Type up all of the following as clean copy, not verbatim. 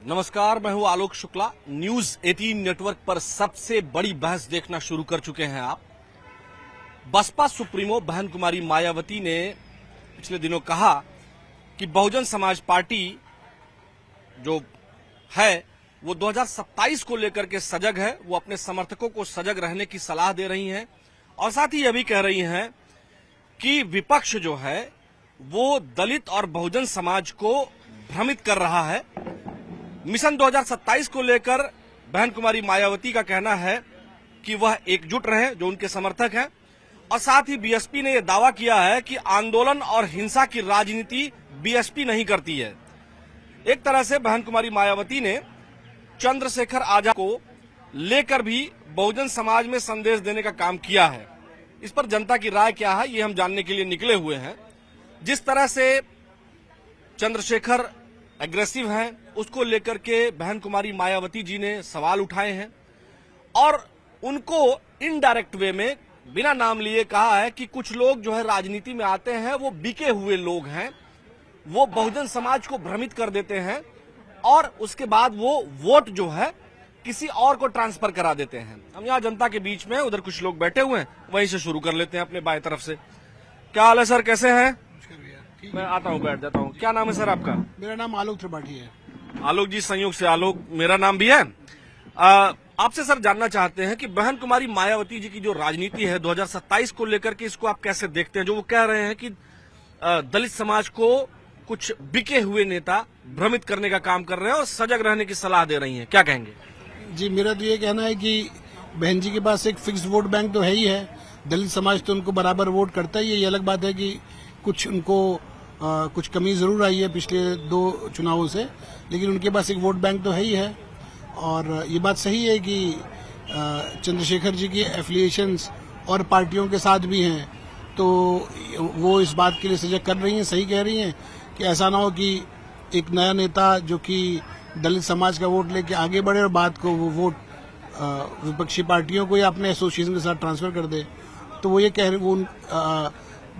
नमस्कार, मैं हूं आलोक शुक्ला। न्यूज 18 नेटवर्क पर सबसे बड़ी बहस देखना शुरू कर चुके हैं आप। बसपा सुप्रीमो बहन कुमारी मायावती ने पिछले दिनों कहा कि बहुजन समाज पार्टी जो है वो 2027 को लेकर के सजग है। वो अपने समर्थकों को सजग रहने की सलाह दे रही हैं और साथ ही यह भी कह रही हैं कि विपक्ष जो है वो दलित और बहुजन समाज को भ्रमित कर रहा है। मिशन 2027 को लेकर बहन कुमारी मायावती का कहना है कि वह एकजुट रहे जो उनके समर्थक हैं, और साथ ही बीएसपी ने यह दावा किया है कि आंदोलन और हिंसा की राजनीति बीएसपी नहीं करती है। एक तरह से बहन कुमारी मायावती ने चंद्रशेखर आजाद को लेकर भी बहुजन समाज में संदेश देने का काम किया है। इस पर जनता की राय क्या है ये हम जानने के लिए निकले हुए हैं। जिस तरह से चंद्रशेखर एग्रेसिव हैं उसको लेकर के बहन कुमारी मायावती जी ने सवाल उठाए हैं और उनको इनडायरेक्ट वे में बिना नाम लिए कहा है कि कुछ लोग जो है राजनीति में आते हैं वो बिके हुए लोग हैं, वो बहुजन समाज को भ्रमित कर देते हैं और उसके बाद वो वोट जो है किसी और को ट्रांसफर करा देते हैं। हम यहाँ जनता के बीच में उधर कुछ लोग बैठे हुए हैं, वहीं से शुरू कर लेते हैं अपने बाएं तरफ से। क्या हाल है सर, कैसे हैं? मैं आता हूँ, बैठ जाता हूँ। क्या नाम है सर आपका? मेरा नाम आलोक त्रिपाठी है। आलोक जी, संयोग से आलोक मेरा नाम भी है। आपसे सर जानना चाहते हैं कि बहन कुमारी मायावती जी की जो राजनीति है 2027 को लेकर के, इसको आप कैसे देखते हैं? जो वो कह रहे हैं कि दलित समाज को कुछ बिके हुए नेता भ्रमित करने का काम कर रहे हैं और सजग रहने की सलाह दे रही हैं, क्या कहेंगे? जी, मेरा तो ये कहना है कि बहन जी के पास एक फिक्स वोट बैंक तो है ही है। दलित समाज तो उनको बराबर वोट करता ही है। ये अलग बात है कि कुछ उनको कुछ कमी जरूर आई है पिछले 2 चुनावों से, लेकिन उनके पास एक वोट बैंक तो है ही है। और ये बात सही है कि चंद्रशेखर जी की एफिलिएशंस और पार्टियों के साथ भी हैं, तो वो इस बात के लिए सजग कर रही हैं, सही कह रही हैं कि ऐसा ना हो कि एक नया नेता जो कि दलित समाज का वोट लेके आगे बढ़े और बाद को वो वोट विपक्षी पार्टियों को या अपने एसोसिएशन के साथ ट्रांसफर कर दे। तो वो ये कह वो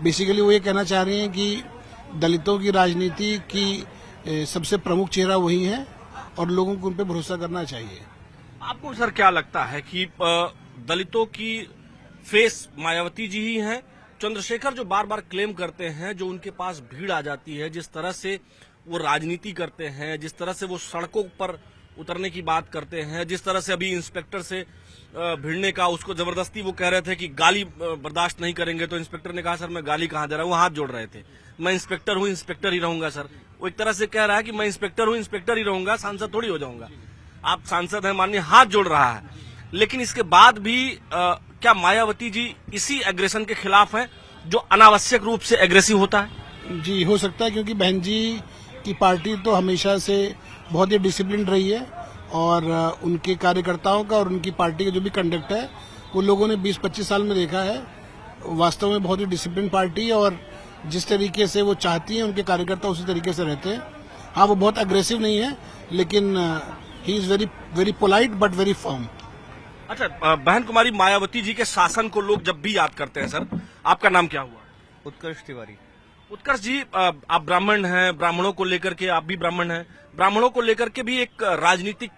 बेसिकली वो ये कहना चाह रही हैं कि दलितों की राजनीति की सबसे प्रमुख चेहरा वही है और लोगों को उन पर भरोसा करना चाहिए। आपको सर क्या लगता है कि दलितों की फेस मायावती जी ही हैं? चंद्रशेखर जो बार बार क्लेम करते हैं, जो उनके पास भीड़ आ जाती है, जिस तरह से वो राजनीति करते हैं, जिस तरह से वो सड़कों पर उतरने की बात करते हैं, जिस तरह से अभी इंस्पेक्टर से भिड़ने का उसको जबरदस्ती वो कह रहे थे कि गाली बर्दाश्त नहीं करेंगे, तो इंस्पेक्टर ने कहा सर मैं गाली कहाँ दे रहा हूँ, वो हाथ जोड़ रहे थे। मैं इंस्पेक्टर हूँ, इंस्पेक्टर ही रहूंगा सर। वो एक तरह से कह रहा है कि मैं इंस्पेक्टर हूँ, इंस्पेक्टर ही रहूंगा, सांसद थोड़ी हो जाऊंगा। आप सांसद हैं माननीय, हाथ जोड़ रहा है। लेकिन इसके बाद भी क्या मायावती जी इसी एग्रेशन के खिलाफ हैं जो अनावश्यक रूप से एग्रेसिव होता है? जी, हो सकता है, क्योंकि बहन जी की पार्टी तो हमेशा से बहुत ही डिसिप्लिन रही है और उनके कार्यकर्ताओं का और उनकी पार्टी का जो भी कंडक्ट है वो लोगों ने 20-25 साल में देखा है। वास्तव में बहुत ही डिसिप्लिन पार्टी है और जिस तरीके से वो चाहती है उनके कार्यकर्ता उसी तरीके से रहते हैं। हाँ, वो बहुत अग्रेसिव नहीं है, लेकिन he is very polite but very firm. अच्छा, बहन कुमारी मायावती जी के शासन को लोग जब भी याद करते हैं, सर आपका नाम क्या हुआ? उत्कर्ष तिवारी। उत्कर्ष जी, आप ब्राह्मण हैं, ब्राह्मणों को लेकर के, आप भी ब्राह्मण हैं, ब्राह्मणों को लेकर के भी एक राजनीतिक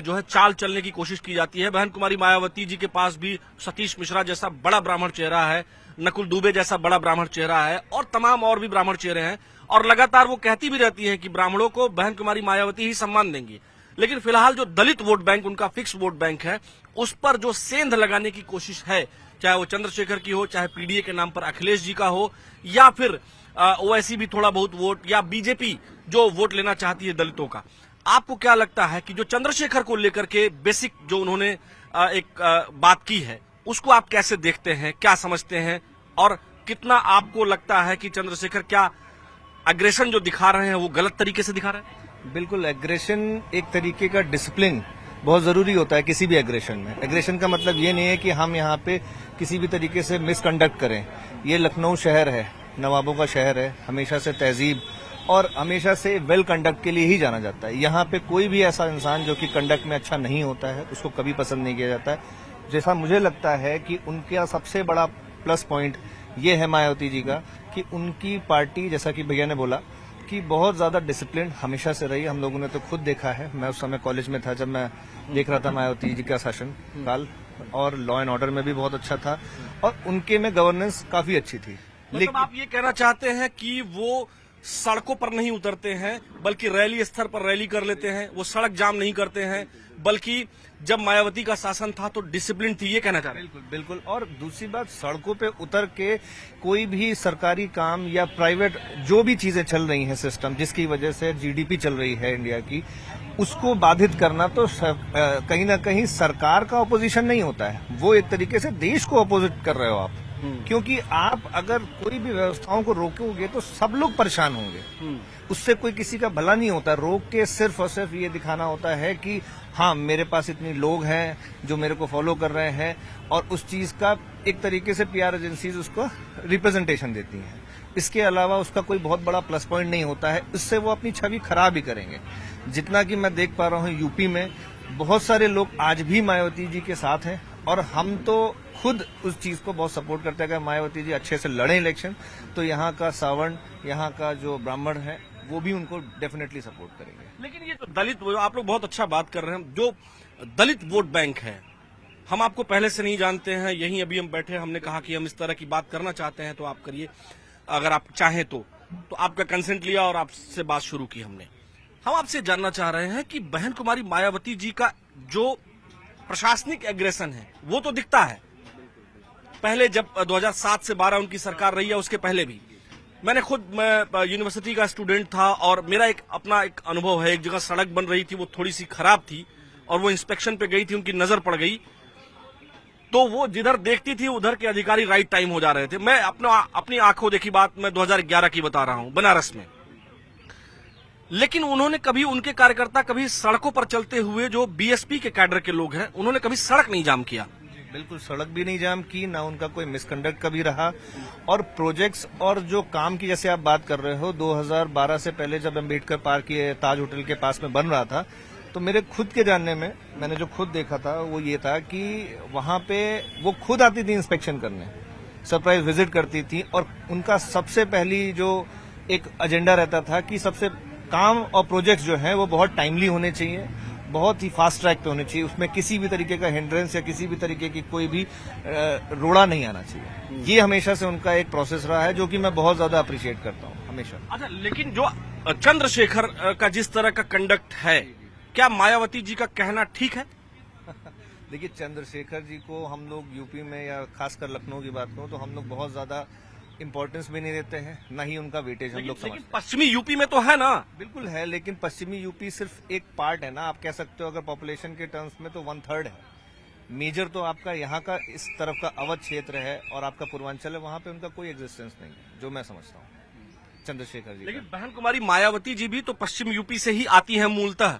जो है चाल चलने की कोशिश की जाती है। बहन कुमारी मायावती जी के पास भी सतीश मिश्रा जैसा बड़ा ब्राह्मण चेहरा है, नकुल दुबे जैसा बड़ा ब्राह्मण चेहरा है और तमाम और भी ब्राह्मण चेहरे हैं, और लगातार वो कहती भी रहती हैं कि ब्राह्मणों को बहन कुमारी मायावती ही सम्मान देंगी। लेकिन फिलहाल जो दलित वोट बैंक, उनका फिक्स वोट बैंक है, उस पर जो सेंध लगाने की कोशिश है, चाहे वो चंद्रशेखर की हो, चाहे पीडीए के नाम पर अखिलेश जी का हो, या फिर ओवैसी भी थोड़ा बहुत वोट, या बीजेपी जो वोट लेना चाहती है दलितों का, आपको क्या लगता है कि जो चंद्रशेखर को लेकर के बेसिक जो उन्होंने एक बात की है, उसको आप कैसे देखते हैं, क्या समझते हैं, और कितना आपको लगता है कि चंद्रशेखर क्या अग्रेशन जो दिखा रहे हैं वो गलत तरीके से दिखा रहे हैं? बिल्कुल, एग्रेशन एक तरीके का डिसिप्लिन बहुत जरूरी होता है किसी भी एग्रेशन में। एग्रेशन का मतलब ये नहीं है कि हम यहाँ पे किसी भी तरीके से मिसकंडक्ट करें। ये लखनऊ शहर है, नवाबों का शहर है, हमेशा से तहजीब और हमेशा से वेल कंडक्ट के लिए ही जाना जाता है। यहाँ पे कोई भी ऐसा इंसान जो कि कंडक्ट में अच्छा नहीं होता है उसको कभी पसंद नहीं किया जाता है। जैसा मुझे लगता है कि उनका सबसे बड़ा प्लस पॉइंट ये है मायावती जी का कि उनकी पार्टी, जैसा कि भैया ने बोला की बहुत ज्यादा डिसिप्लिन हमेशा से रही। हम लोगों ने तो खुद देखा है, मैं उस समय कॉलेज में था जब मैं देख रहा था मायावती जी का शासन काल, और लॉ एंड ऑर्डर में भी बहुत अच्छा था और उनके में गवर्नेंस काफी अच्छी थी। मतलब आप ये कहना चाहते हैं कि वो सड़कों पर नहीं उतरते हैं बल्कि रैली स्तर पर रैली कर लेते हैं, वो सड़क जाम नहीं करते हैं, बल्कि जब मायावती का शासन था तो डिसिप्लिन थी, ये कहना चाह रहे हैं? बिल्कुल बिल्कुल। और दूसरी बात, सड़कों पे उतर के कोई भी सरकारी काम या प्राइवेट जो भी चीजें चल रही हैं सिस्टम, जिसकी वजह से जीडीपी चल रही है इंडिया की, उसको बाधित करना तो कहीं ना कहीं सरकार का ऑपोजिशन नहीं होता है, वो एक तरीके से देश को ऑपोजिट कर रहे हो आप। क्योंकि आप अगर कोई भी व्यवस्थाओं को रोकोगे तो सब लोग परेशान होंगे, उससे कोई किसी का भला नहीं होता। रोक के सिर्फ और सिर्फ ये दिखाना होता है कि हाँ मेरे पास इतने लोग हैं जो मेरे को फॉलो कर रहे हैं, और उस चीज का एक तरीके से पीआर एजेंसीज उसको रिप्रेजेंटेशन देती हैं। इसके अलावा उसका कोई बहुत बड़ा प्लस पॉइंट नहीं होता है, इससे वो अपनी छवि खराब ही करेंगे। जितना कि मैं देख पा रहा हूँ यूपी में बहुत सारे लोग आज भी मायावती जी के साथ हैं, और हम तो खुद उस चीज को बहुत सपोर्ट करते हैं कि मायावती जी अच्छे से लड़े इलेक्शन, तो यहाँ का सावर्ण, यहाँ का जो ब्राह्मण है वो भी उनको डेफिनेटली सपोर्ट करेंगे। लेकिन ये जो दलित, आप लोग बहुत अच्छा बात कर रहे हैं, जो दलित वोट बैंक है, हम आपको पहले से नहीं जानते हैं, यहीं अभी हम बैठे, हमने कहा कि हम इस तरह की बात करना चाहते हैं तो आप करिए, अगर आप चाहें तो आपका कंसेंट लिया और आपसे बात शुरू की हमने। हम आपसे जानना चाह रहे हैं कि बहन कुमारी मायावती जी का जो प्रशासनिक एग्रेशन है वो तो दिखता है, पहले जब 2007 से 12 उनकी सरकार रही है उसके पहले भी। मैं यूनिवर्सिटी का स्टूडेंट था और मेरा अपना एक अनुभव है, एक जगह सड़क बन रही थी, वो थोड़ी सी खराब थी और वो इंस्पेक्शन पे गई थी, उनकी नजर पड़ गई तो वो जिधर देखती थी उधर के अधिकारी राइट टाइम हो जा रहे थे। मैं अपनी आंखों देखी बात मैं 2011 की बता रहा हूं, बनारस में। लेकिन उन्होंने कभी, उनके कार्यकर्ता कभी सड़कों पर चलते हुए जो बीएसपी के कैडर के लोग हैं, उन्होंने कभी सड़क नहीं जाम किया। बिल्कुल, सड़क भी नहीं जाम की, ना उनका कोई मिसकंडक्ट कभी रहा। और प्रोजेक्ट्स और जो काम की जैसे आप बात कर रहे हो, 2012 से पहले जब अम्बेडकर पार्क ये ताज होटल के पास में बन रहा था, तो मेरे खुद के जानने में मैंने जो खुद देखा था वो ये था कि वहां पे वो खुद आती थी इंस्पेक्शन करने, सरप्राइज विजिट करती थी, और उनका सबसे पहली जो एक एजेंडा रहता था कि सबसे काम और प्रोजेक्ट्स जो है वो बहुत टाइमली होने चाहिए, बहुत ही फास्ट ट्रैक पे होने चाहिए, उसमें किसी भी तरीके का हिंड्रेंस या किसी भी तरीके की कोई भी रोड़ा नहीं आना चाहिए। ये हमेशा से उनका एक प्रोसेस रहा है जो कि मैं बहुत ज्यादा अप्रिशिएट करता हूँ हमेशा। अच्छा, लेकिन जो चंद्रशेखर का जिस तरह का कंडक्ट है, क्या मायावती जी का कहना ठीक है? देखिए, चंद्रशेखर जी को हम लोग यूपी में या खासकर लखनऊ की बात करूं तो हम लोग बहुत ज्यादा इंपॉर्टेंस भी नहीं देते हैं, ना ही उनका वेटेज हम लोग समझते हैं। पश्चिमी यूपी में तो है ना? बिल्कुल है, लेकिन पश्चिमी यूपी सिर्फ एक पार्ट है ना, आप कह सकते हो अगर पॉपुलेशन के टर्म्स में तो 1/3 है। मेजर तो आपका यहाँ का इस तरफ का अवध क्षेत्र है और आपका पूर्वांचल है, वहां पे उनका कोई एग्जिस्टेंस नहीं है जो मैं समझता हूँ चंद्रशेखर जी। लेकिन बहन कुमारी मायावती जी भी तो पश्चिम यूपी से ही आती है मूलतः,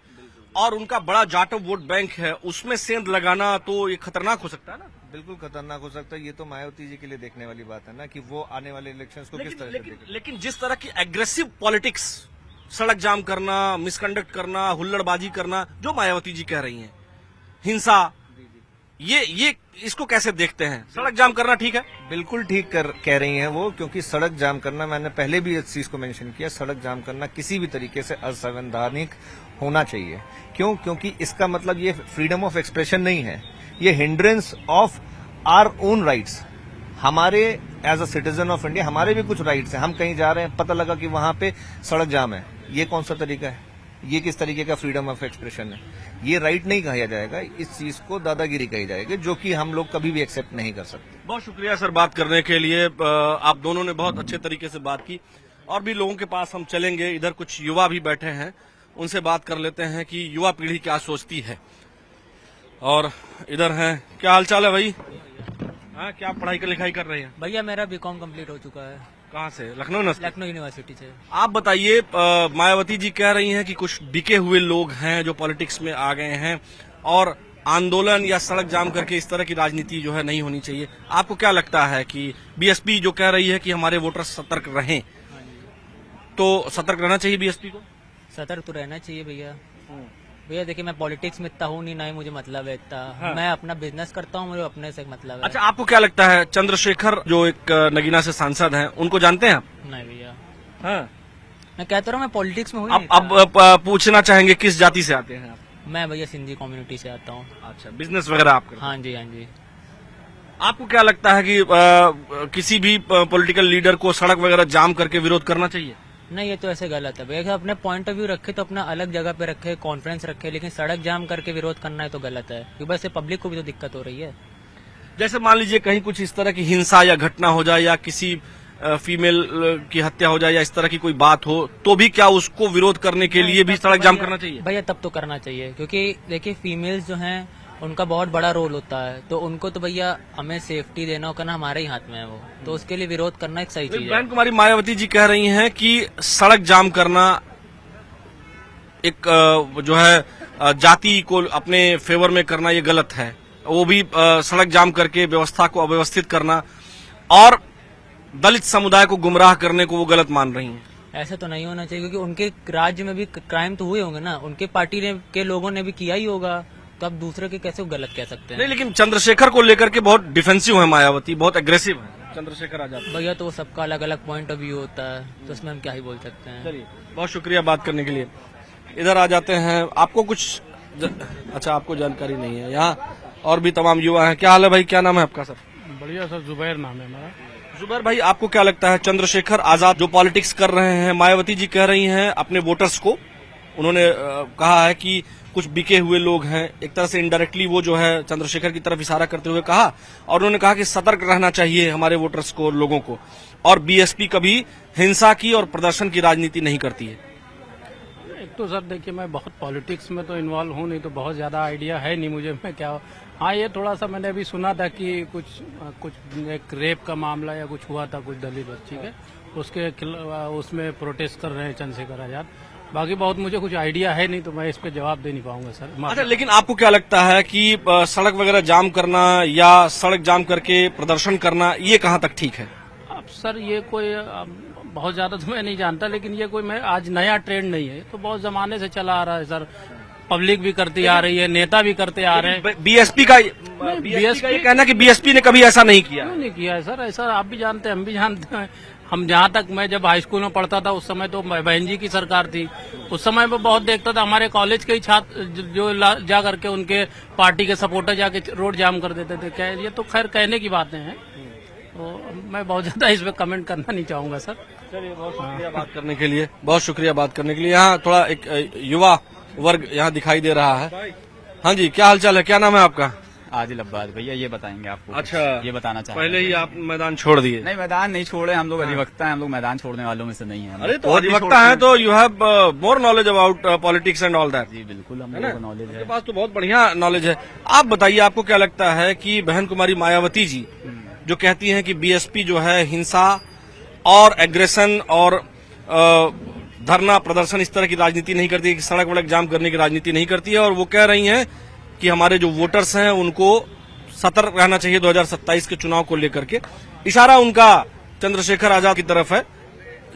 और उनका बड़ा जाटव वोट बैंक है, उसमें सेंध लगाना तो ये खतरनाक हो सकता है ना? बिल्कुल खतरनाक हो सकता है। ये तो मायावती जी के लिए देखने वाली बात है ना कि वो आने वाले इलेक्शंस को किस तरह से देखें। लेकिन जिस तरह की एग्रेसिव पॉलिटिक्स, सड़क जाम करना, मिसकंडक्ट करना, हुल्लड़बाजी करना, जो मायावती जी कह रही हैं, हिंसा, ये इसको कैसे देखते हैं? सड़क जाम करना ठीक है? बिल्कुल ठीक कह रही हैं वो, क्योंकि सड़क जाम करना, मैंने पहले भी इस चीज को मेंशन किया, सड़क जाम करना किसी भी तरीके से असंवैधानिक होना चाहिए। क्यों? क्योंकि इसका मतलब ये फ्रीडम ऑफ एक्सप्रेशन नहीं है, ये hindrance of our own rights. हमारे as a citizen of India हमारे भी कुछ राइट्स हैं। हम कहीं जा रहे हैं, पता लगा कि वहां पे सड़क जाम है, ये कौन सा तरीका है? ये किस तरीके का फ्रीडम ऑफ एक्सप्रेशन है? ये राइट नहीं कहा जाएगा, इस चीज को दादागिरी कही जाएगी, जो कि हम लोग कभी भी एक्सेप्ट नहीं कर सकते। बहुत शुक्रिया सर बात करने के लिए, आप दोनों ने बहुत अच्छे तरीके से बात की। और भी लोगों के पास हम चलेंगे, इधर कुछ युवा भी बैठे हैं, उनसे बात कर लेते हैं कि युवा पीढ़ी क्या सोचती है। और इधर हैं, क्या हालचाल है भाई? हाँ, क्या पढ़ाई लिखाई कर रहे हैं? भैया मेरा बीकॉम कंप्लीट हो चुका है। कहाँ से? लखनऊ न? लखनऊ यूनिवर्सिटी से। आप बताइए, मायावती जी कह रही हैं कि कुछ बिके हुए लोग हैं जो पॉलिटिक्स में आ गए हैं और आंदोलन या सड़क जाम करके इस तरह की राजनीति जो है नहीं होनी चाहिए। आपको क्या लगता है कि बीएसपी जो कह रही है कि हमारे वोटर सतर्क रहें, तो सतर्क रहना चाहिए बीएसपी को? सतर्क तो रहना चाहिए भैया। भैया देखिए, मैं पॉलिटिक्स में इतना हूँ नहीं, ना ही मुझे मतलब है इतना। हाँ। मैं अपना बिजनेस करता हूँ, मुझे अपने से मतलब है। अच्छा, आपको क्या लगता है, चंद्रशेखर जो एक नगीना से सांसद हैं, उनको जानते हैं आप? नहीं भैया। हाँ। मैं कहता रहा हूँ मैं पॉलिटिक्स में हूँ ही अब नहीं पूछना चाहेंगे किस जाति से आते हैं आप? था। मैं भैया सिंधी कम्युनिटी से आता हूँ। अच्छा, बिजनेस वगैरह आप करते हैं। हाँ जी, हाँ जी। आपको क्या लगता है कि किसी भी पॉलिटिकल लीडर को सड़क वगैरह जाम करके विरोध करना चाहिए? नहीं, ये तो ऐसे गलत है भैया। अपने पॉइंट ऑफ व्यू रखे तो अपना अलग जगह पे रखे, कॉन्फ्रेंस रखे, लेकिन सड़क जाम करके विरोध करना है तो गलत है, क्योंकि इससे पब्लिक को भी तो दिक्कत हो रही है। जैसे मान लीजिए कहीं कुछ इस तरह की हिंसा या घटना हो जाए या किसी फीमेल की हत्या हो जाए या इस तरह की कोई बात हो, तो भी क्या उसको विरोध करने के लिए भी सड़क जाम करना चाहिए? भैया तब तो करना चाहिए, क्योंकि देखिए फीमेल्स जो हैं उनका बहुत बड़ा रोल होता है, तो उनको तो भैया हमें सेफ्टी देना और करना हमारे ही हाथ में है वो, तो उसके लिए विरोध करना एक सही चीज है। बहन कुमारी मायावती जी कह रही हैं कि सड़क जाम करना एक जो है जाति को अपने फेवर में करना ये गलत है, वो भी सड़क जाम करके व्यवस्था को अव्यवस्थित करना और दलित समुदाय को गुमराह करने को वो गलत मान रही हैं। ऐसा तो नहीं होना चाहिए, क्योंकि उनके राज्य में भी क्राइम तो हुए होंगे ना, उनके पार्टी के लोगों ने भी किया ही होगा, तो आप दूसरे के कैसे गलत कह सकते हैं? नहीं, लेकिन चंद्रशेखर को लेकर के बहुत डिफेंसिव है मायावती, बहुत एग्रेसिव है चंद्रशेखर आजाद। भैया तो वो सबका अलग अलग पॉइंट ऑफ व्यू होता है, तो उसमें हम क्या ही बोल सकते हैं। चलिए, बहुत शुक्रिया बात करने के लिए। इधर आ जाते हैं। आपको कुछ अच्छा, आपको जानकारी नहीं है, यहाँ और भी तमाम युवा हैं। क्या हाल है भाई, क्या नाम है आपका? सर बढ़िया सर, जुबैर नाम है हमारा। जुबैर भाई, आपको क्या लगता है चंद्रशेखर आजाद जो पॉलिटिक्स कर रहे हैं, मायावती जी कह रही हैं अपने वोटर्स को, उन्होंने कहा है कि कुछ बिके हुए लोग हैं, एक तरह से इनडायरेक्टली वो जो है चंद्रशेखर की तरफ इशारा करते हुए कहा, और उन्होंने कहा कि सतर्क रहना चाहिए हमारे वोटर्स को, लोगों को, और बीएसपी कभी हिंसा की और प्रदर्शन की राजनीति नहीं करती है। एक तो सर देखिए, मैं बहुत पॉलिटिक्स में तो इन्वॉल्व हूँ नहीं, तो बहुत ज्यादा आइडिया है नहीं मुझे मैं क्या। हाँ, ये थोड़ा सा मैंने अभी सुना था कि कुछ एक रेप का मामला या कुछ हुआ था कुछ दलित बच्ची के, उसके उसमें प्रोटेस्ट कर रहे हैं चंद्रशेखर आजाद। बाकी बहुत मुझे कुछ आइडिया है नहीं, तो मैं इस पे जवाब दे नहीं पाऊंगा सर। अच्छा, लेकिन आपको क्या लगता है कि सड़क वगैरह जाम करना या सड़क जाम करके प्रदर्शन करना ये कहाँ तक ठीक है? अब सर ये कोई बहुत ज्यादा तो मैं नहीं जानता, लेकिन ये कोई मैं आज नया ट्रेंड नहीं है, तो बहुत जमाने से चला आ रहा है सर। पब्लिक भी करती आ रही है, नेता भी करते आ रहे हैं। बीएसपी का ये कहना कि बीएसपी ने कभी ऐसा नहीं किया। क्यों नहीं किया है सर? ऐसा आप भी जानते हैं, हम भी जानते हैं। हम जहाँ तक मैं जब हाई स्कूल में पढ़ता था उस समय तो बहन जी की सरकार थी, उस समय में बहुत देखता था, हमारे कॉलेज के ही छात्र जो जा करके उनके पार्टी के सपोर्टर जाके रोड जाम कर देते थे। क्या ये तो खैर कहने की बातें हैं, तो मैं बहुत ज्यादा इस पे कमेंट करना नहीं चाहूंगा सर। चलिए, बहुत शुक्रिया बात करने के लिए, बहुत शुक्रिया बात करने के लिए। यहाँ थोड़ा एक युवा वर्ग यहाँ दिखाई दे रहा है। हाँ जी, क्या हालचाल है, क्या नाम है आपका? आदिल अब्बास भैया, ये बताएंगे आपको। अच्छा, ये बताना चाहते पहले ही आप मैदान छोड़ दिए? नहीं, मैदान नहीं छोड़े हम लोग, अधिवक्ता हैं हम लोग, मैदान छोड़ने वालों में से नहीं है। अरे तो अधिवक्ता हैं तो you have more knowledge about politics and all that. जी बिल्कुल, हम लोगों को नॉलेज है। आपके पास तो बहुत बढ़िया नॉलेज है। आप बताइए, आपको क्या लगता है कि बहन कुमारी मायावती जी जो कहती हैं कि बीएसपी जो है हिंसा और एग्रेशन और धरना प्रदर्शन इस तरह की राजनीति नहीं करती है, कि सड़क वड़क जाम करने की राजनीति नहीं करती है, और वो कह रही हैं कि हमारे जो वोटर्स हैं उनको सतर्क रहना चाहिए 2027 के चुनाव को लेकर के। इशारा उनका चंद्रशेखर आजाद की तरफ है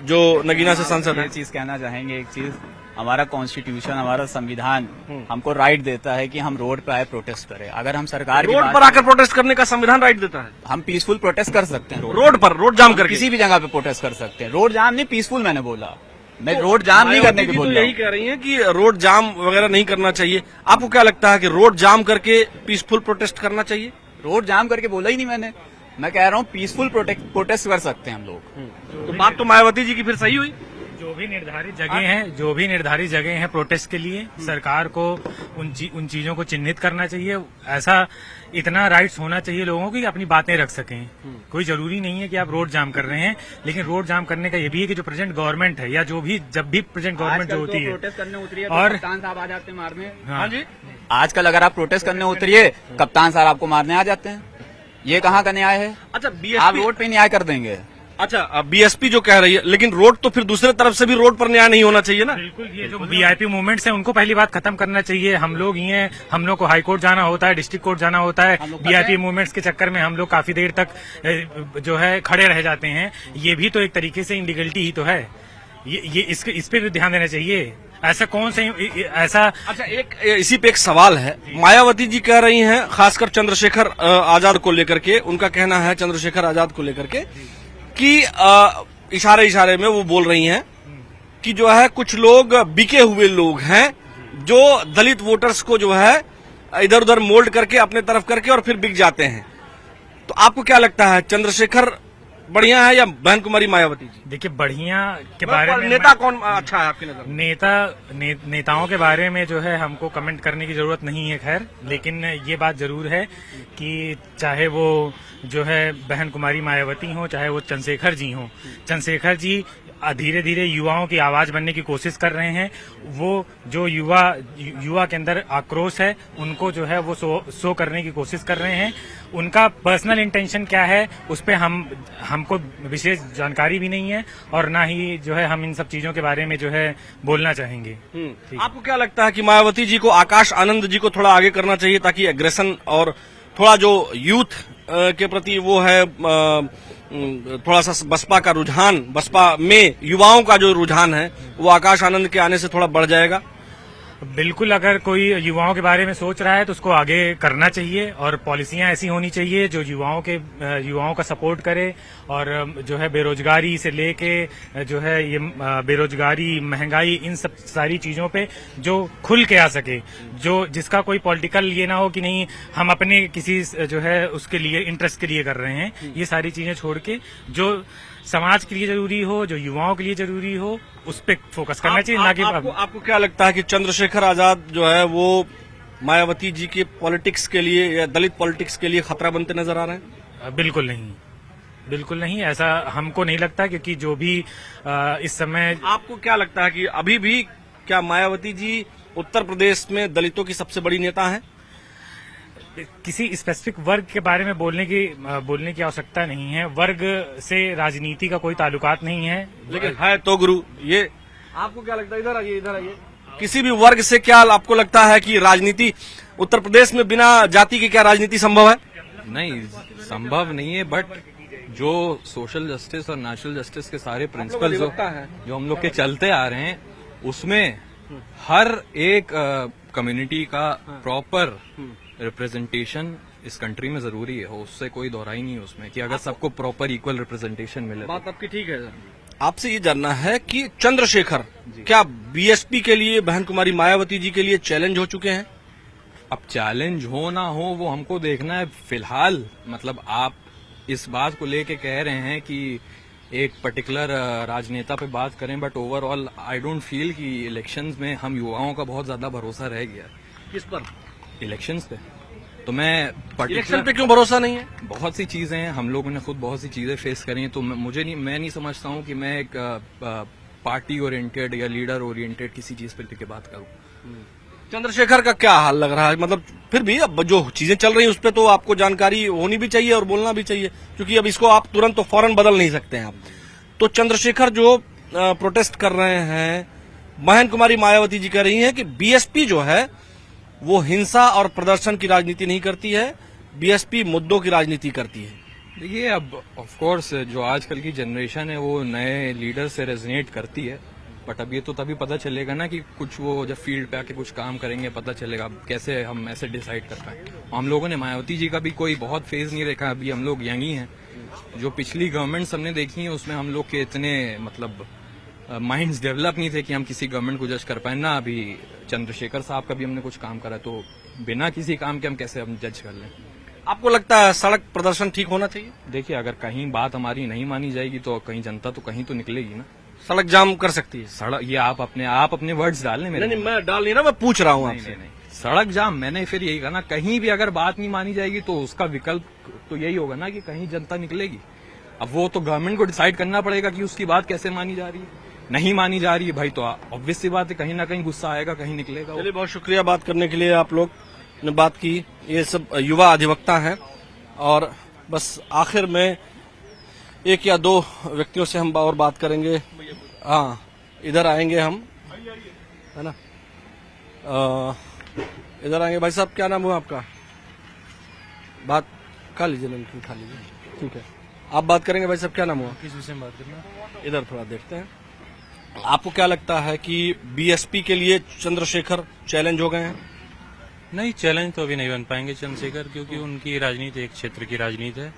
जो नगीना से सांसद है। ये चीज कहना चाहेंगे, एक चीज, हमारा कॉन्स्टिट्यूशन, हमारा संविधान हमको राइट देता है कि हम रोड पे आए प्रोटेस्ट करें। अगर हम सरकार रोड पर आकर प्रोटेस्ट करने का संविधान राइट देता है। हम पीसफुल प्रोटेस्ट कर सकते हैं, रोड पर, रोड जाम करके किसी भी जगह पे प्रोटेस्ट कर सकते हैं। रोड जाम नहीं, पीसफुल मैंने बोला, मैं रोड जाम नहीं करने की बोल रहा यही कह रही हैं कि रोड जाम वगैरह नहीं करना चाहिए। आपको क्या लगता है कि रोड जाम करके पीसफुल प्रोटेस्ट करना चाहिए? रोड जाम करके बोला ही नहीं मैंने, मैं कह रहा हूँ पीसफुल प्रोटेस्ट कर सकते हैं हम लोग। तो बात तो मायावती जी की फिर सही हुई। जो भी निर्धारित जगह हैं प्रोटेस्ट के लिए, सरकार को उन चीजों को चिन्हित करना चाहिए। ऐसा इतना राइट्स होना चाहिए लोगों की कि अपनी बातें रख सकें। कोई जरूरी नहीं है कि आप रोड जाम कर रहे हैं, लेकिन रोड जाम करने का ये भी है कि जो प्रेजेंट गवर्नमेंट है या जो भी जब भी प्रेजेंट गवर्नमेंट जो होती है, प्रोटेस्ट करने उतरिए और कप्तान साहब आ जाते हैं मारने। हाँ जी, आजकल अगर आप प्रोटेस्ट करने उतरिए, कप्तान साहब आपको मारने आ जाते हैं। ये कहाँ का न्याय है? अच्छा, आप रोड पे न्याय कर देंगे। अच्छा, बीएसपी जो कह रही है, लेकिन रोड तो फिर दूसरे तरफ से भी रोड पर न्याय नहीं होना चाहिए ना। बिल्कुल, ये जो वीआईपी मूवमेंट्स हैं उनको पहली बात खत्म करना चाहिए। हम लोग ये हम लोग को हाई कोर्ट जाना होता है, डिस्ट्रिक्ट कोर्ट जाना होता है, वीआईपी मूवमेंट्स के चक्कर में हम लोग काफी देर तक जो है खड़े रह जाते हैं। ये भी तो एक तरीके से इनलीगलिटी ही तो है। ये इस पे भी ध्यान देना चाहिए। ऐसा कौन से ऐसा। अच्छा, एक इसी पे एक सवाल है। मायावती जी कह रही हैं, खासकर चंद्रशेखर आजाद को लेकर के, उनका कहना है चंद्रशेखर आजाद को लेकर के कि इशारे में वो बोल रही हैं कि जो है कुछ लोग बिके हुए लोग हैं जो दलित वोटर्स को जो है इधर उधर मोल्ड करके अपने तरफ करके और फिर बिक जाते हैं। तो आपको क्या लगता है, चंद्रशेखर बढ़िया है या बहन कुमारी मायावती जी? देखिए, बढ़िया के बारे में नेता कौन अच्छा है आपकी नजर में? नेताओं के बारे में जो है हमको कमेंट करने की जरूरत नहीं है, खैर, लेकिन ये बात जरूर है कि चाहे वो जो है बहन कुमारी मायावती हो, चाहे वो चंद्रशेखर जी हो, चंद्रशेखर जी धीरे धीरे युवाओं की आवाज बनने की कोशिश कर रहे हैं। वो जो युवा के अंदर आक्रोश है उनको जो है वो शो करने की कोशिश कर रहे हैं। उनका पर्सनल इंटेंशन क्या है उस पे हमको विशेष जानकारी भी नहीं है और ना ही जो है हम इन सब चीजों के बारे में जो है बोलना चाहेंगे। आपको क्या लगता है कि मायावती जी को, आकाश आनंद जी को थोड़ा आगे करना चाहिए ताकि एग्रेशन और थोड़ा जो यूथ के प्रति वो है थोड़ा सा बसपा का रुझान, बसपा में युवाओं का जो रुझान है वो आकाश आनंद के आने से थोड़ा बढ़ जाएगा? बिल्कुल, अगर कोई युवाओं के बारे में सोच रहा है तो उसको आगे करना चाहिए और पॉलिसियां ऐसी होनी चाहिए जो युवाओं का सपोर्ट करे और जो है बेरोजगारी से लेके जो है ये बेरोजगारी, महंगाई, इन सब सारी चीजों पे जो खुल के आ सके, जो जिसका कोई पॉलिटिकल ये ना हो कि नहीं हम अपने किसी जो है उसके लिए इंटरेस्ट के लिए कर रहे हैं। ये सारी चीजें छोड़ के जो समाज के लिए जरूरी हो, जो युवाओं के लिए जरूरी हो, उस पे फोकस करना चाहिए, ना कि आपको क्या लगता है कि चंद्रशेखर आजाद जो है वो मायावती जी के पॉलिटिक्स के लिए या दलित पॉलिटिक्स के लिए खतरा बनते नजर आ रहे हैं? बिल्कुल नहीं, बिल्कुल नहीं, ऐसा हमको नहीं लगता, क्योंकि जो भी इस समय आपको क्या लगता है कि अभी भी क्या मायावती जी उत्तर प्रदेश में दलितों की सबसे बड़ी नेता हैं? किसी स्पेसिफिक वर्ग के बारे में बोलने की आवश्यकता नहीं है। वर्ग से राजनीति का कोई ताल्लुकात नहीं है। लेकिन है तो गुरु, ये आपको क्या लगता है? इधर आइए, इधर आइए। किसी भी वर्ग से क्या आपको लगता है कि राजनीति उत्तर प्रदेश में बिना जाति के क्या राजनीति संभव है? नहीं, संभव नहीं है, बट जो सोशल जस्टिस और नेशनल जस्टिस के सारे प्रिंसिपल्स जो हम लोग के चलते आ रहे हैं उसमें हर एक कम्युनिटी का प्रॉपर रिप्रेजेंटेशन इस कंट्री में जरूरी है। उससे कोई दोहराई नहीं है उसमें कि अगर सबको प्रॉपर इक्वल रिप्रेजेंटेशन मिले। बात आपकी ठीक है। आपसे ये जानना है कि चंद्रशेखर क्या बीएसपी के लिए, बहन कुमारी मायावती जी के लिए चैलेंज हो चुके हैं? अब चैलेंज हो ना हो वो हमको देखना है। फिलहाल मतलब आप इस बात को लेके कह रहे हैं कि एक पर्टिकुलर राजनेता पे बात करें, but overall I don't feel कि इलेक्शंस में हम युवाओं का बहुत ज्यादा भरोसा रह गया। किस पर? इलेक्शंस पे। तो मैं इलेक्शन पे क्यों भरोसा नहीं है? बहुत सी चीजें हैं, हम लोगों ने खुद बहुत सी चीजें फेस करी हैं, तो मैं नहीं समझता हूं कि मैं एक पार्टी ओरिएंटेड या लीडर ओरिएंटेड किसी चीज पे लेके बात करूं। चंद्रशेखर का क्या हाल लग रहा है? मतलब फिर भी अब जो चीजें चल रही हैं उस पर तो आपको जानकारी होनी भी चाहिए और बोलना भी चाहिए, क्योंकि अब इसको आप तुरंत तो फौरन बदल नहीं सकते हैं आप। तो चंद्रशेखर जो प्रोटेस्ट कर रहे हैं, बहन कुमारी मायावती जी कह रही हैं कि बीएसपी जो है वो हिंसा और प्रदर्शन की राजनीति नहीं करती है, बीएसपी मुद्दों की राजनीति करती है। देखिए, अब ऑफ कोर्स जो आजकल की जनरेशन है वो नए लीडर से रेजोनेट करती है, बट अब ये तो तभी पता चलेगा ना कि कुछ वो जब फील्ड पे आके कुछ काम करेंगे पता चलेगा कैसे हम ऐसे डिसाइड कर पाए। हम लोगों ने मायावती जी का भी कोई बहुत फेज नहीं देखा, अभी हम लोग यंग ही हैं। जो पिछली गवर्नमेंट्स हमने देखी है उसमें हम लोग के इतने मतलब माइंड्स डेवलप नहीं थे कि हम किसी गवर्नमेंट को जज कर पाए ना। अभी चंद्रशेखर साहब का भी हमने कुछ काम करा, तो बिना किसी काम के हम कैसे हम जज कर लें? आपको लगता है सड़क प्रदर्शन ठीक होना चाहिए? देखिए, अगर कहीं बात हमारी नहीं मानी जाएगी तो कहीं जनता तो कहीं तो निकलेगी ना। सड़क जाम कर सकती है? सड़क, ये आप अपने वर्ड्स डालने मेरे। नहीं, मैं डाल नहीं रहा, मैं पूछ रहा हूँ आपसे। नहीं, सड़क जाम मैंने फिर यही कहा ना, कहीं भी अगर बात नहीं मानी जाएगी तो उसका विकल्प तो यही होगा ना कि कहीं जनता निकलेगी। अब वो तो गवर्नमेंट को डिसाइड करना पड़ेगा कि उसकी बात कैसे मानी जा रही है। नहीं मानी जा रही है भाई तो ऑब्वियस सी बात है कहीं ना कहीं गुस्सा आएगा, कहीं निकलेगा। चलिए, बहुत शुक्रिया बात करने के लिए। आप लोग ने बात की, ये सब युवा अधिवक्ता हैं और बस आखिर में एक या दो व्यक्तियों से हम और बात करेंगे। हाँ, इधर आएंगे हम, है ना? इधर आएंगे। भाई साहब, क्या नाम हुआ आपका? बात खा लीजिए, नमकीन खा लीजिए, ठीक है। आप बात करेंगे। भाई साहब, क्या नाम हुआ? किस विषय में बात करना? इधर थोड़ा देखते हैं। आपको क्या लगता है कि बीएसपी के लिए चंद्रशेखर चैलेंज हो गए हैं? नहीं, चैलेंज तो अभी नहीं बन पाएंगे चंद्रशेखर, क्योंकि उनकी राजनीति एक क्षेत्र की राजनीति है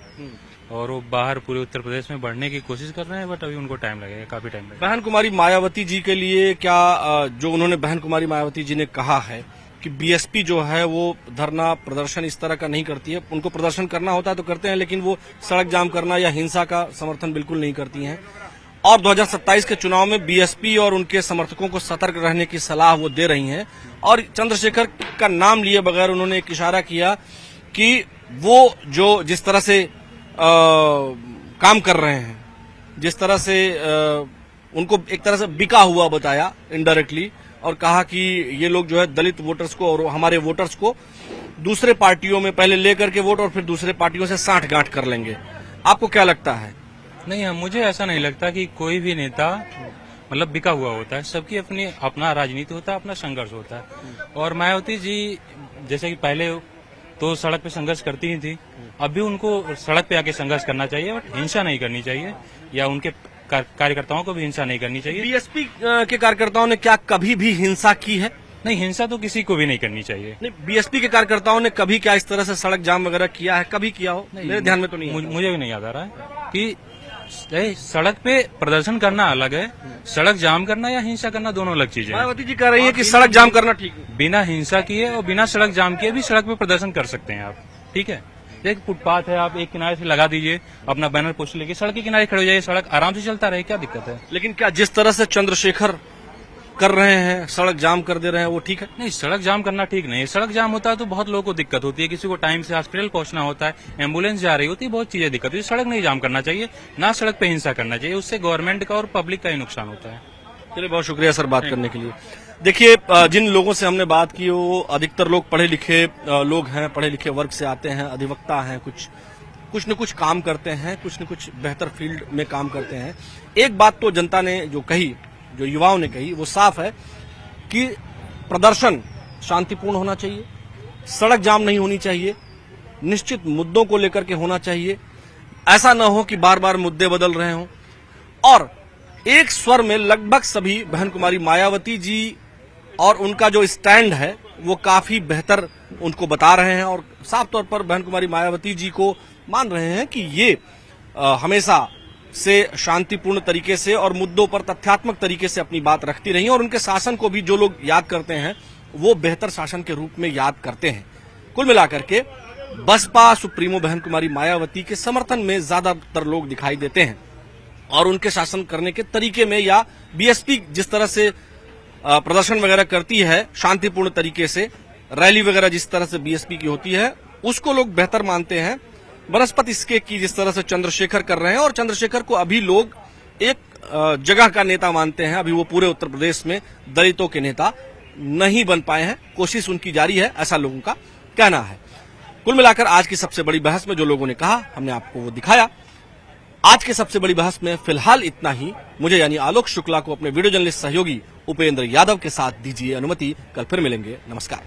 और वो बाहर पूरे उत्तर प्रदेश में बढ़ने की कोशिश कर रहे हैं, बट अभी उनको टाइम लगेगा, काफी टाइम लगेगा। बहन कुमारी मायावती जी के लिए क्या जो उन्होंने बहन कुमारी मायावती जी ने कहा है कि बीएसपी जो है वो धरना प्रदर्शन इस तरह का नहीं करती है, उनको प्रदर्शन करना होता है तो करते हैं, लेकिन वो सड़क जाम करना या हिंसा का समर्थन बिल्कुल नहीं करती हैं, और 2027 के चुनाव में बीएसपी और उनके समर्थकों को सतर्क रहने की सलाह वो दे रही हैं, और चंद्रशेखर का नाम लिए बगैर उन्होंने एक इशारा किया कि वो जो जिस तरह से काम कर रहे हैं, जिस तरह से उनको एक तरह से बिका हुआ बताया इनडायरेक्टली, और कहा कि ये लोग जो है दलित वोटर्स को और हमारे वोटर्स को दूसरे पार्टियों में पहले लेकर के वोट और फिर दूसरे पार्टियों से साठगांठ कर लेंगे। आपको क्या लगता है? नहीं, मुझे ऐसा नहीं लगता कि कोई भी नेता मतलब बिका हुआ होता है। सबकी अपनी अपना राजनीति होता है, अपना संघर्ष होता है। और मायावती जी जैसे कि पहले तो सड़क पे संघर्ष करती ही थी, अब भी उनको सड़क पे आके संघर्ष करना चाहिए, बट हिंसा नहीं करनी चाहिए, या उनके कार्यकर्ताओं को भी हिंसा नहीं करनी चाहिए। बीएसपी के कार्यकर्ताओं ने क्या कभी भी हिंसा की है? नहीं, हिंसा तो किसी को भी नहीं करनी चाहिए। नहीं, बीएसपी के कार्यकर्ताओं ने कभी क्या इस तरह से सड़क जाम वगैरह किया है? कभी किया हो? मेरे ध्यान में तो नहीं है। मुझे भी नहीं याद आ रहा है कि सड़क पे प्रदर्शन करना अलग है, सड़क जाम करना या हिंसा करना दोनों अलग चीजें हैं। मायावती जी कह रही है कि सड़क जाम करना ठीक है। बिना हिंसा किए और बिना सड़क जाम किए भी सड़क पे प्रदर्शन कर सकते हैं आप, ठीक है। एक फुटपाथ है, आप एक किनारे से लगा दीजिए अपना बैनर पोस्टर लेके, सड़क के किनारे खड़े हो जाइए, सड़क आराम से चलता रहे, क्या दिक्कत है? लेकिन क्या जिस तरह से चंद्रशेखर कर रहे हैं, सड़क जाम कर दे रहे हैं, वो ठीक है? नहीं, सड़क जाम करना ठीक नहीं है। सड़क जाम होता है तो बहुत लोगों को दिक्कत होती है, किसी को टाइम से हॉस्पिटल पहुंचना होता है, एम्बुलेंस जा रही होती है, बहुत चीजें दिक्कत होती है। सड़क नहीं जाम करना चाहिए, ना सड़क पे हिंसा करना चाहिए, उससे गवर्नमेंट का और पब्लिक का ही नुकसान होता है। चलिए, बहुत शुक्रिया सर बात करने के लिए। देखिए, जिन लोगों से हमने बात की वो अधिकतर लोग पढ़े लिखे लोग हैं, पढ़े लिखे वर्ग से आते हैं, अधिवक्ता हैं, कुछ न कुछ काम करते हैं, कुछ न कुछ बेहतर फील्ड में काम करते हैं। एक बात तो जनता ने जो कही, जो युवाओं ने कही, वो साफ है कि प्रदर्शन शांतिपूर्ण होना चाहिए, सड़क जाम नहीं होनी चाहिए, निश्चित मुद्दों को लेकर के होना चाहिए, ऐसा न हो कि बार बार मुद्दे बदल रहे हों। और एक स्वर में लगभग सभी बहन कुमारी मायावती जी और उनका जो स्टैंड है वो काफी बेहतर उनको बता रहे हैं, और साफ तौर पर बहन कुमारी मायावती जी को मान रहे हैं कि ये हमेशा से शांतिपूर्ण तरीके से और मुद्दों पर तथ्यात्मक तरीके से अपनी बात रखती रही, और उनके शासन को भी जो लोग याद करते हैं वो बेहतर शासन के रूप में याद करते हैं। कुल मिलाकर के बसपा सुप्रीमो बहन कुमारी मायावती के समर्थन में ज्यादातर लोग दिखाई देते हैं, और उनके शासन करने के तरीके में, या बीएसपी जिस तरह से प्रदर्शन वगैरह करती है शांतिपूर्ण तरीके से, रैली वगैरह जिस तरह से बीएसपी की होती है, उसको लोग बेहतर मानते हैं बनस्पत इसके की जिस तरह से चंद्रशेखर कर रहे हैं। और चंद्रशेखर को अभी लोग एक जगह का नेता मानते हैं, अभी वो पूरे उत्तर प्रदेश में दलितों के नेता नहीं बन पाए हैं, कोशिश उनकी जारी है, ऐसा लोगों का कहना है। कुल मिलाकर आज की सबसे बड़ी बहस में जो लोगों ने कहा हमने आपको वो दिखाया। आज के सबसे बड़ी बहस में फिलहाल इतना ही। मुझे यानी आलोक शुक्ला को अपने वीडियो जर्नलिस्ट सहयोगी उपेंद्र यादव के साथ दीजिए अनुमति। कल फिर मिलेंगे। नमस्कार।